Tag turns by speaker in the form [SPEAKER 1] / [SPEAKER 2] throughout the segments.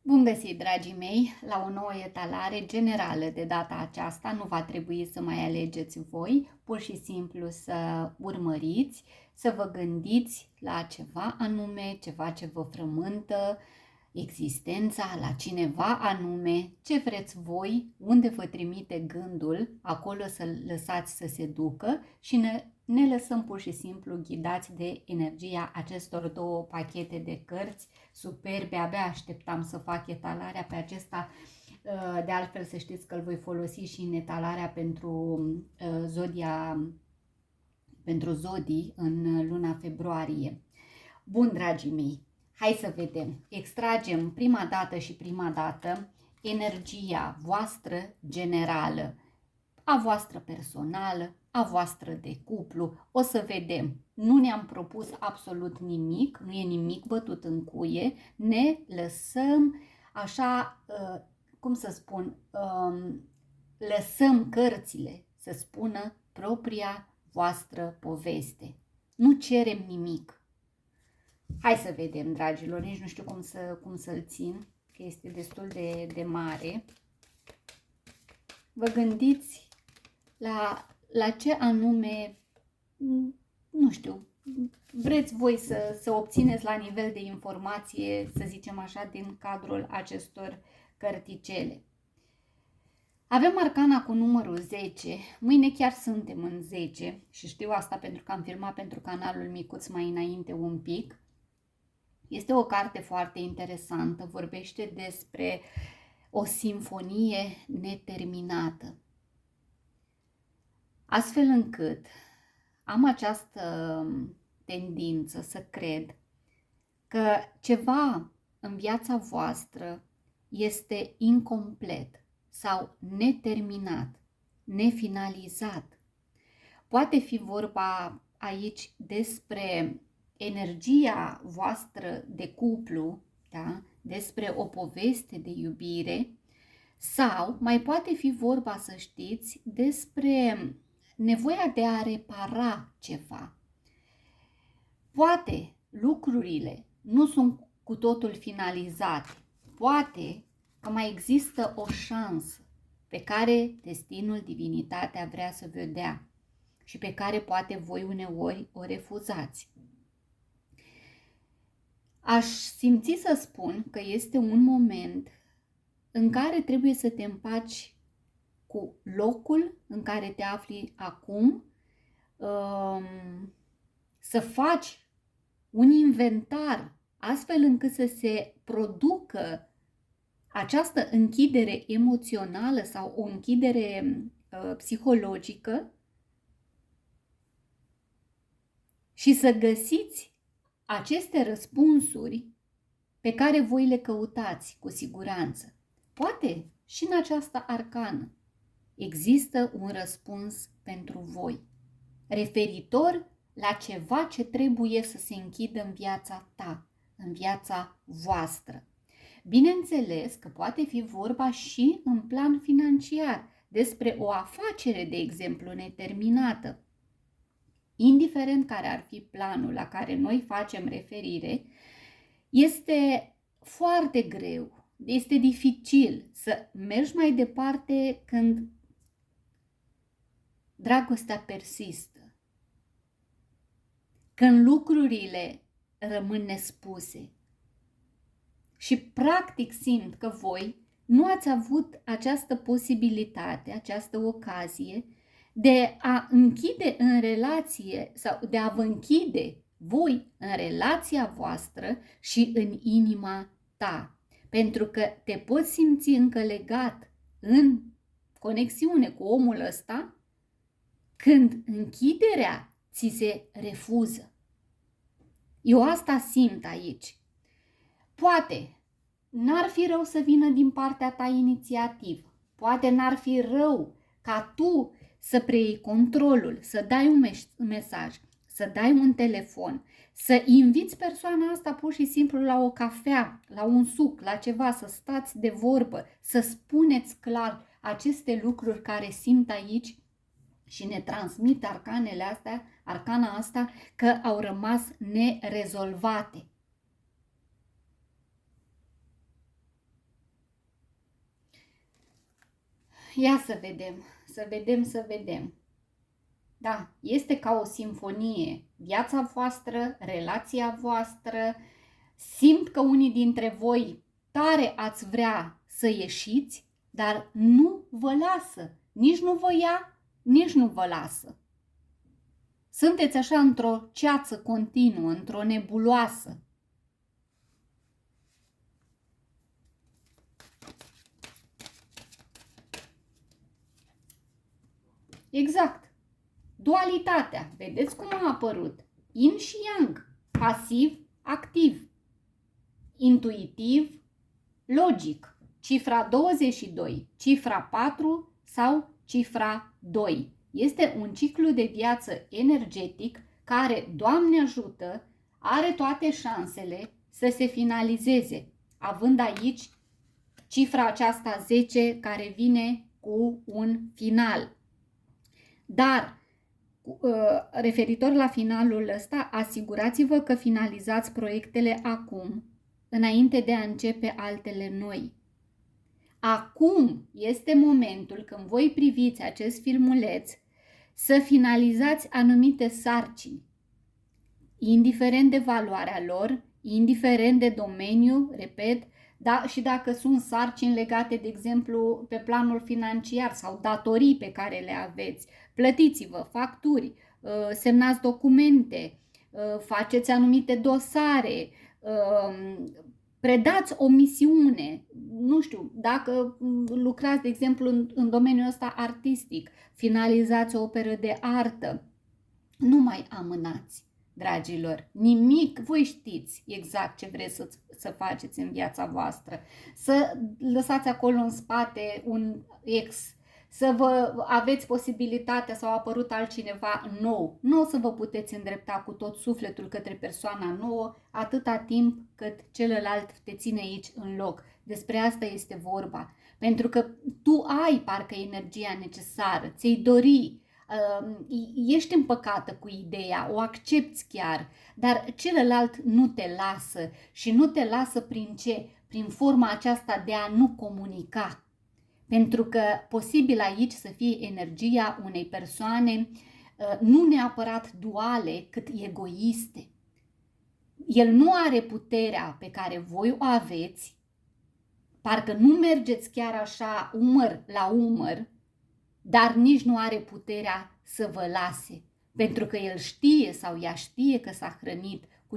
[SPEAKER 1] Bun găsit, dragii mei, la o nouă etalare generală. De data aceasta nu va trebui să mai alegeți voi, pur și simplu să urmăriți, să vă gândiți la ceva anume, ceva ce vă frământă existența, la cineva anume, ce vreți voi, unde vă trimite gândul, acolo să-l lăsați să se ducă și ne lăsăm pur și simplu ghidați de energia acestor două pachete de cărți superbe. Abia așteptam să fac etalarea pe acesta. De altfel, să știți că îl voi folosi și în etalarea pentru zodii în luna februarie. Bun, dragii mei, hai să vedem. Extragem prima dată energia voastră generală, a voastră personală, a voastră de cuplu. O să vedem. Nu ne-am propus absolut nimic, nu e nimic bătut în cuie, ne lăsăm așa, cum să spun, lăsăm cărțile să spună propria voastră poveste. Nu cerem nimic. Hai să vedem, dragilor, nici nu știu cum să-l țin, că este destul de mare. Vă gândiți la ce anume, nu știu, vreți voi să obțineți la nivel de informație, să zicem așa, din cadrul acestor cărticele. Avem arcana cu numărul 10, mâine chiar suntem în 10 și știu asta pentru că am filmat pentru canalul micuț mai înainte un pic. Este o carte foarte interesantă, vorbește despre o simfonie neterminată. Astfel încât am această tendință să cred că ceva în viața voastră este incomplet sau neterminat, nefinalizat. Poate fi vorba aici despre energia voastră de cuplu, da? Despre o poveste de iubire, sau mai poate fi vorba, să știți, despre nevoia de a repara ceva. Poate lucrurile nu sunt cu totul finalizate, poate că mai există o șansă pe care destinul, divinitatea vrea să vă dea și pe care poate voi uneori o refuzați. Aș simți să spun că este un moment în care trebuie să te împaci cu locul în care te afli acum, să faci un inventar astfel încât să se producă această închidere emoțională sau o închidere psihologică și să găsiți aceste răspunsuri pe care voi le căutați cu siguranță. Poate și în această arcană există un răspuns pentru voi, referitor la ceva ce trebuie să se închidă în viața ta, în viața voastră. Bineînțeles că poate fi vorba și în plan financiar, despre o afacere, de exemplu, neterminată. Indiferent care ar fi planul la care noi facem referire, este foarte greu, este dificil să mergi mai departe când dragostea persistă, când lucrurile rămân nespuse. Și practic simt că voi nu ați avut această posibilitate, această ocazie de a închide în relație sau de a vă închide voi în relația voastră și în inima ta. Pentru că te poți simți încă legat în conexiune cu omul ăsta când închiderea ți se refuză. Eu asta simt aici. Poate n-ar fi rău să vină din partea ta inițiativă. Poate n-ar fi rău ca tu să preiei controlul, să dai un mesaj, să dai un telefon, să inviți persoana asta pur și simplu la o cafea, la un suc, la ceva, să stați de vorbă, să spuneți clar aceste lucruri care simt aici și ne transmit arcana asta că au rămas nerezolvate. Ia să vedem, să vedem. Da, este ca o simfonie. Viața voastră, relația voastră. Simt că unii dintre voi tare ați vrea să ieșiți, dar nu vă lasă. Nici nu vă ia, nici nu vă lasă. Sunteți așa într-o ceață continuă, într-o nebuloasă. Exact. Dualitatea. Vedeți cum a apărut? Yin și yang. Pasiv, activ. Intuitiv, logic. Cifra 22, cifra 4 sau cifra 2. Este un ciclu de viață energetic care, Doamne ajută, are toate șansele să se finalizeze, având aici cifra aceasta 10 care vine cu un final. Dar, referitor la finalul ăsta, asigurați-vă că finalizați proiectele acum, înainte de a începe altele noi. Acum este momentul când voi priviți acest filmuleț să finalizați anumite sarcini, indiferent de valoarea lor, indiferent de domeniu, repet, da, și dacă sunt sarcini legate, de exemplu, pe planul financiar sau datorii pe care le aveți, plătiți-vă facturi, semnați documente, faceți anumite dosare, predați o misiune, nu știu, dacă lucrați, de exemplu, în domeniul ăsta artistic, finalizați o operă de artă, nu mai amânați, dragilor, nimic, voi știți exact ce vreți să faceți în viața voastră, să lăsați acolo în spate un ex, să vă aveți posibilitatea sau a apărut altcineva nou, nu o să vă puteți îndrepta cu tot sufletul către persoana nouă atâta timp cât celălalt te ține aici în loc. Despre asta este vorba, pentru că tu ai parcă energia necesară, ți-ai dori, ești împăcată cu ideea, o accepți chiar, dar celălalt nu te lasă și nu te lasă prin ce? Prin forma aceasta de a nu comunica. Pentru că posibil aici să fie energia unei persoane nu neapărat duale, cât egoiste. El nu are puterea pe care voi o aveți, parcă nu mergeți chiar așa umăr la umăr, dar nici nu are puterea să vă lase, pentru că el știe sau ea știe că s-a hrănit cu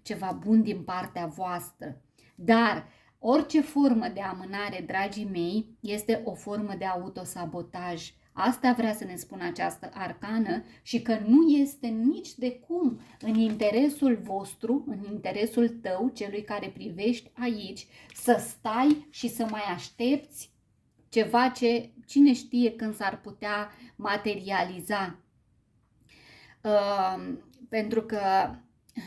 [SPEAKER 1] ceva bun din partea voastră. Dar orice formă de amânare, dragii mei, este o formă de autosabotaj. Asta vrea să ne spună această arcană și că nu este nici de cum în interesul vostru, în interesul tău, celui care privești aici, să stai și să mai aștepți ceva ce cine știe când s-ar putea materializa. Pentru că,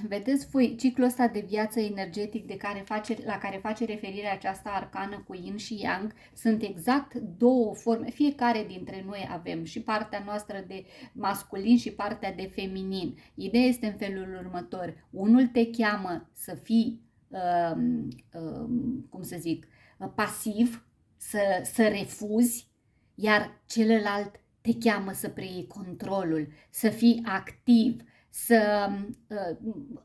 [SPEAKER 1] vedeți voi, ciclul ăsta de viață energetic la care face referire această arcană cu Yin și Yang sunt exact două forme. Fiecare dintre noi avem și partea noastră de masculin și partea de feminin. Ideea este în felul următor. Unul te cheamă să fii, pasiv, să refuzi, iar celălalt te cheamă să preiei controlul, să fii activ,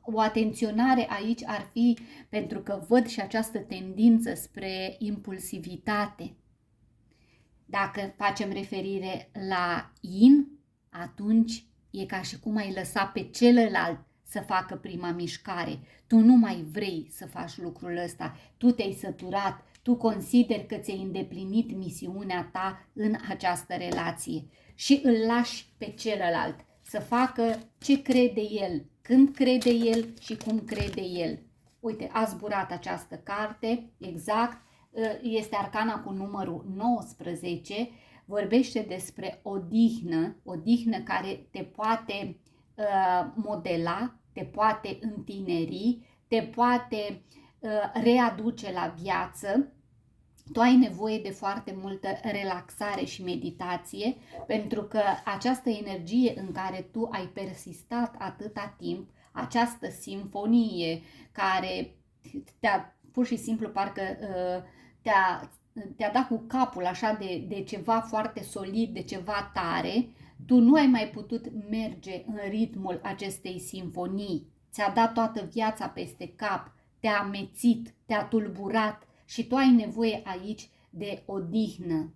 [SPEAKER 1] o atenționare aici ar fi, pentru că văd și această tendință spre impulsivitate. Dacă facem referire la Yin, atunci e ca și cum ai lăsa pe celălalt să facă prima mișcare. Tu nu mai vrei să faci lucrul ăsta, tu te-ai săturat, tu consideri că ți-ai îndeplinit misiunea ta în această relație și îl lași pe celălalt să facă ce crede el, când crede el și cum crede el. Uite, a zburat această carte, exact, este arcana cu numărul 19, vorbește despre odihnă care te poate modela, te poate întineri, te poate readuce la viață. Tu ai nevoie de foarte multă relaxare și meditație, pentru că această energie în care tu ai persistat atâta timp, această simfonie care pur și simplu parcă te-a te-a dat cu capul așa de ceva foarte solid, de ceva tare, tu nu ai mai putut merge în ritmul acestei simfonii. Ți-a dat toată viața peste cap, te-a amețit, te-a tulburat și tu ai nevoie aici de odihnă,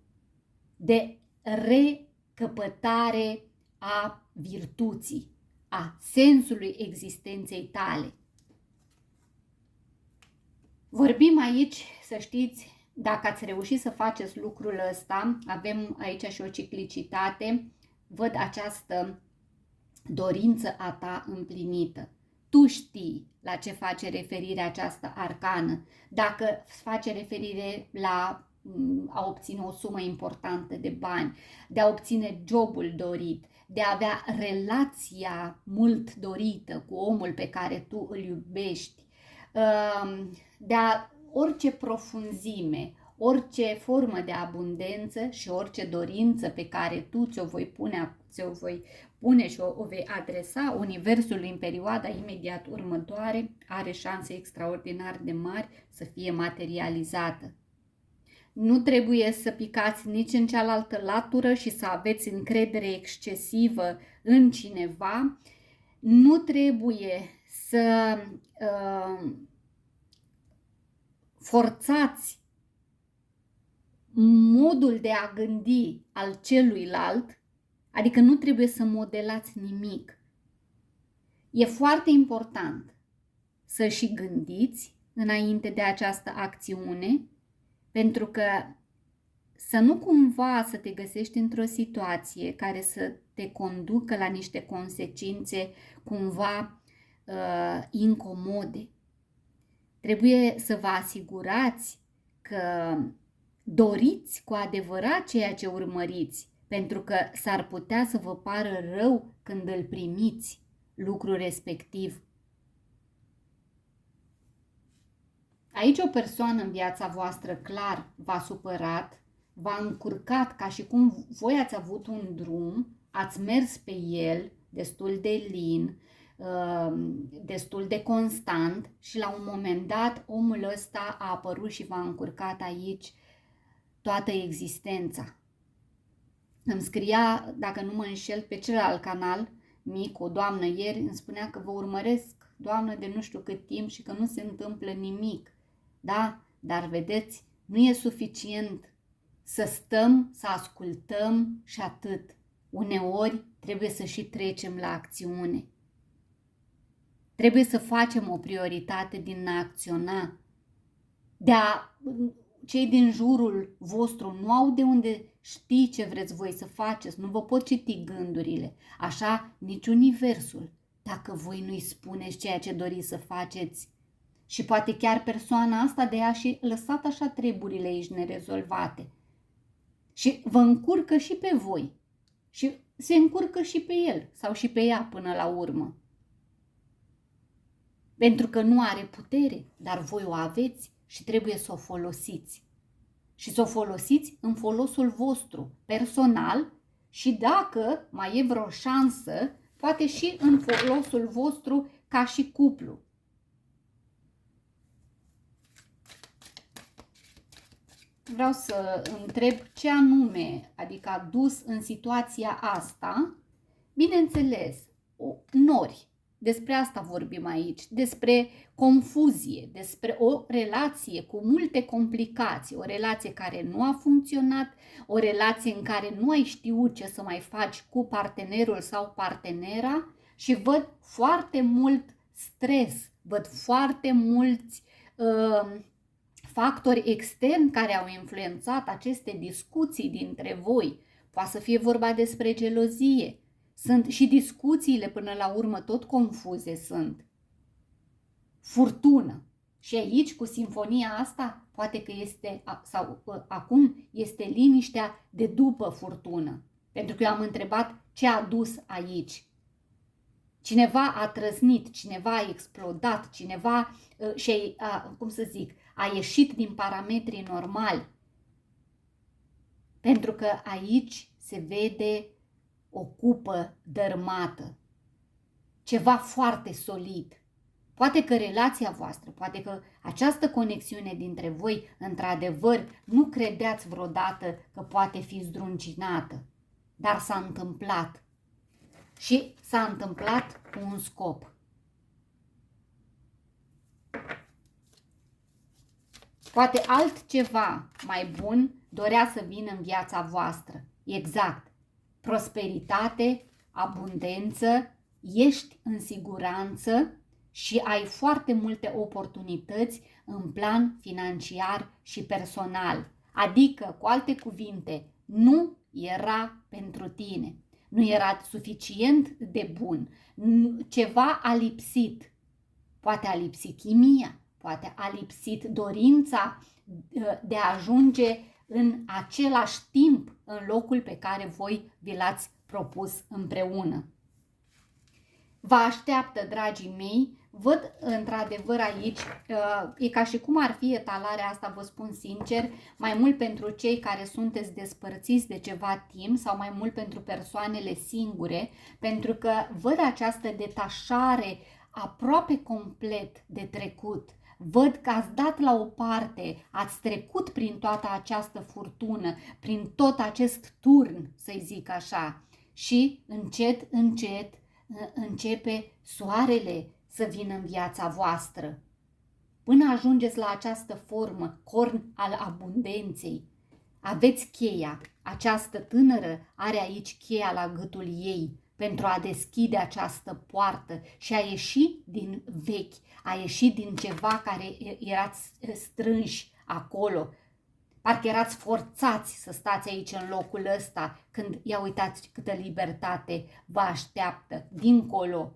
[SPEAKER 1] de recăpătare a virtuții, a sensului existenței tale. Vorbim aici, să știți, dacă ați reușit să faceți lucrul ăsta, avem aici și o ciclicitate, văd această dorință a ta împlinită. Tu știi la ce face referire această arcană. Dacă face referire la a obține o sumă importantă de bani, de a obține jobul dorit, de a avea relația mult dorită cu omul pe care tu îl iubești, de a orice profunzime, orice formă de abundență și orice dorință pe care tu ți-o voi pune și o vei adresa Universului în perioada imediat următoare, are șanse extraordinar de mari să fie materializată. Nu trebuie să picați nici în cealaltă latură și să aveți încredere excesivă în cineva. Nu trebuie să forțați modul de a gândi al celuilalt, adică nu trebuie să modelați nimic. E foarte important să și gândiți înainte de această acțiune, pentru că să nu cumva să te găsești într-o situație care să te conducă la niște consecințe cumva incomode. Trebuie să vă asigurați că doriți cu adevărat ceea ce urmăriți, pentru că s-ar putea să vă pară rău când îl primiți, lucrul respectiv. Aici o persoană în viața voastră clar v-a supărat, v-a încurcat ca și cum voi ați avut un drum, ați mers pe el destul de lin, destul de constant și la un moment dat omul ăsta a apărut și v-a încurcat aici toată existența. Îmi scria, dacă nu mă înșel, pe celălalt canal mic, o doamnă ieri, îmi spunea că vă urmăresc, doamnă, de nu știu cât timp și că nu se întâmplă nimic. Da, dar vedeți, nu e suficient să stăm, să ascultăm și atât. Uneori trebuie să și trecem la acțiune. Trebuie să facem o prioritate din a acționa. Cei din jurul vostru nu au de unde ști ce vreți voi să faceți, nu vă pot citi gândurile. Așa nici universul, dacă voi nu-i spuneți ceea ce doriți să faceți. Și poate chiar persoana asta de a și lăsat așa treburile aici nerezolvate. Și vă încurcă și pe voi. Și se încurcă și pe el sau și pe ea până la urmă. Pentru că nu are putere, dar voi o aveți și trebuie să o folosiți. Și să o folosiți în folosul vostru, personal, și dacă mai e vreo șansă, poate și în folosul vostru ca și cuplu. Vreau să întreb ce anume, adică a dus în situația asta, bineînțeles, nori. Despre asta vorbim aici, despre confuzie, despre o relație cu multe complicații, o relație care nu a funcționat, o relație în care nu ai știut ce să mai faci cu partenerul sau partenera și văd foarte mult stres, văd foarte mulți factori externi care au influențat aceste discuții dintre voi. Poate să fie vorba despre gelozie. Sunt și discuțiile până la urmă tot confuze sunt. Furtună. Și aici cu simfonia asta poate că este, sau acum este liniștea de după furtună. Pentru că eu am întrebat ce a dus aici. Cineva a trăznit, cineva a explodat, cineva a ieșit din parametrii normali. Pentru că aici se vede o cupă dărmată, ceva foarte solid. Poate că relația voastră, poate că această conexiune dintre voi, într-adevăr, nu credeați vreodată că poate fi zdruncinată, dar s-a întâmplat. Și s-a întâmplat cu un scop. Poate altceva mai bun dorea să vină în viața voastră. Exact. Prosperitate, abundență, ești în siguranță și ai foarte multe oportunități în plan financiar și personal. Adică, cu alte cuvinte, nu era pentru tine. Nu era suficient de bun. Ceva a lipsit. Poate a lipsit chimia, poate a lipsit dorința de a ajunge în același timp în locul pe care voi vi l-ați propus împreună. Vă așteaptă, dragii mei, văd într-adevăr aici, e ca și cum ar fi etalarea asta, vă spun sincer, mai mult pentru cei care sunteți despărțiți de ceva timp sau mai mult pentru persoanele singure, pentru că văd această detașare aproape complet de trecut. Văd că ați dat la o parte, ați trecut prin toată această furtună, prin tot acest turn, să-i zic așa, și încet, încet începe soarele să vină în viața voastră. Până ajungeți la această formă, corn al abundenței, aveți cheia. Această tânără are aici cheia la gâtul ei pentru a deschide această poartă și a ieși din vechi, a ieși din ceva care erați strânși acolo. Parcă erați forțați să stați aici în locul ăsta când, ia uitați câtă libertate vă așteaptă dincolo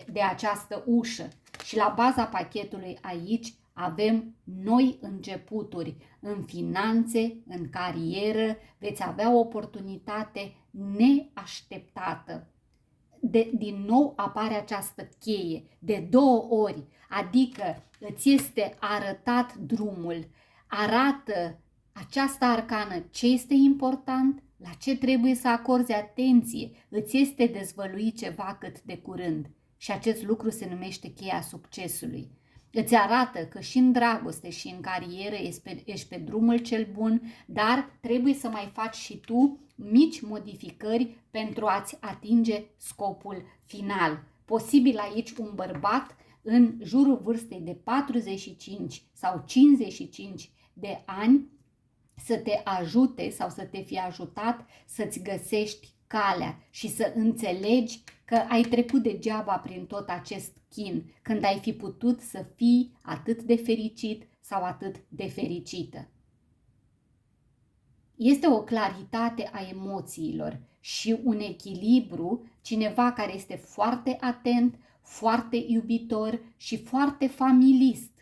[SPEAKER 1] de această ușă. Și la baza pachetului aici avem noi începuturi în finanțe, în carieră, veți avea o oportunitate neașteptată. Din nou apare această cheie de 2 ori, adică îți este arătat drumul, arată această arcană ce este important, la ce trebuie să acorzi atenție, îți este dezvăluit ceva cât de curând. Și acest lucru se numește cheia succesului. Îți arată că și în dragoste și în carieră ești pe drumul cel bun, dar trebuie să mai faci și tu mici modificări pentru a-ți atinge scopul final. Posibil aici un bărbat în jurul vârstei de 45 sau 55 de ani să te ajute sau să te fi ajutat să-ți găsești calea și să înțelegi că ai trecut degeaba prin tot acest chin, când ai fi putut să fii atât de fericit sau atât de fericită. Este o claritate a emoțiilor și un echilibru, cineva care este foarte atent, foarte iubitor și foarte familist.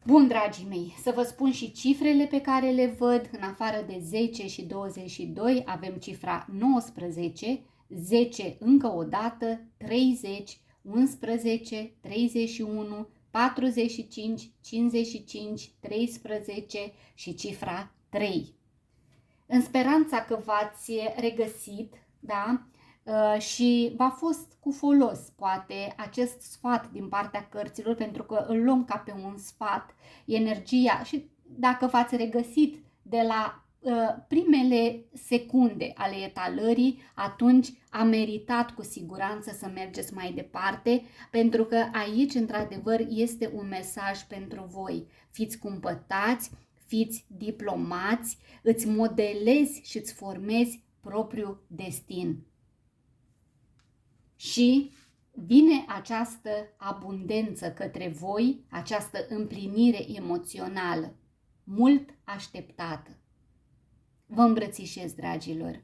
[SPEAKER 1] Bun, dragii mei, să vă spun și cifrele pe care le văd. În afară de 10 și 22 avem cifra 19, 10 încă o dată, 30, 11, 31, 45, 55, 13 și cifra 3. În speranța că v-ați regăsit, da? Și v-a fost cu folos, poate, acest sfat din partea cărților, pentru că îl luăm ca pe un sfat, energia, și dacă v-ați regăsit de la primele secunde ale etalării, atunci a meritat cu siguranță să mergeți mai departe, pentru că aici, într-adevăr, este un mesaj pentru voi. Fiți cumpătați, fiți diplomați, îți modelezi și îți formezi propriul destin. Și vine această abundență către voi, această împlinire emoțională, mult așteptată. Vă îmbrățișez, dragilor!